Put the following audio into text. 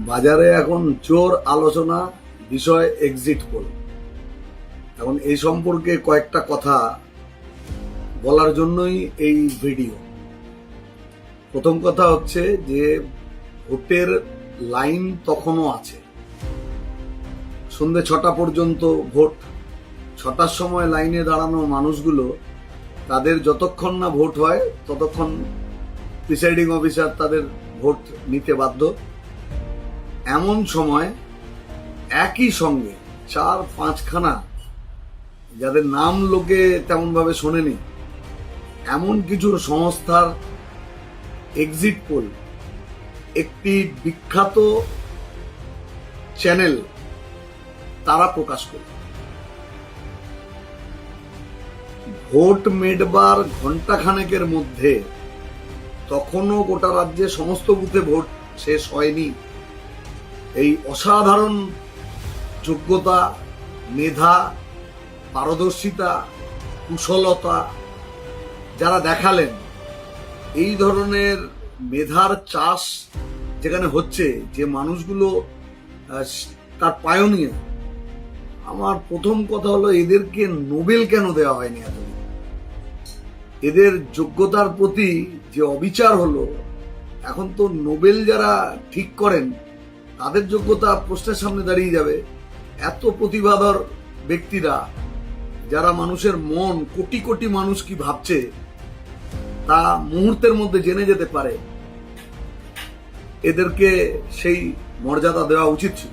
বাজারে এখন জোর আলোচনা বিষয় এক্সিট পোল। এখন এই সম্পর্কে কয়েকটা কথা বলার জন্যই এই ভিডিও। প্রথম কথা হচ্ছে যে ভোটের লাইন তখনও আছে, সন্ধ্যে 6টা পর্যন্ত ভোট। 6টার সময় লাইনে দাঁড়ানো মানুষগুলো, তাদের যতক্ষণ না ভোট হয় ততক্ষণ প্রিসাইডিং অফিসার তাদের ভোট নিতে বাধ্য। এমন সময় একই সঙ্গে 4-5খানা, যাদের নাম লোকে তেমন ভাবে শোনেনি, এমন কিছু সংস্থার এক্সিট পোল একটি বিখ্যাত চ্যানেল তারা প্রকাশ করে। ভোট মেডবার ঘন্টাখানেকের মধ্যে তখনও গোটা রাজ্যে সমস্ত বুথে ভোট শেষ হয়নি। এই অসাধারণ যোগ্যতা, মেধা, পারদর্শিতা, কুশলতা যারা দেখালেন, এই ধরনের মেধার চাষ যেখানে হচ্ছে, যে মানুষগুলো তার পায়োনিয়ার, আমার প্রথম কথা হলো এদেরকে নোবেল কেন দেওয়া হয়নি এতদিন? এদের যোগ্যতার প্রতি যে অবিচার হলো, এখন তো নোবেল যারা ঠিক করেন তাদের যোগ্যতা প্রশ্নের সামনে দাঁড়িয়ে যাবে। এত প্রতিভাধর ব্যক্তিরা, যারা মানুষের মন, কোটি কোটি মানুষ কি ভাবছে তা মুহূর্তের মধ্যে জেনে যেতে পারে, এদেরকে সেই মর্যাদা দেওয়া উচিত ছিল।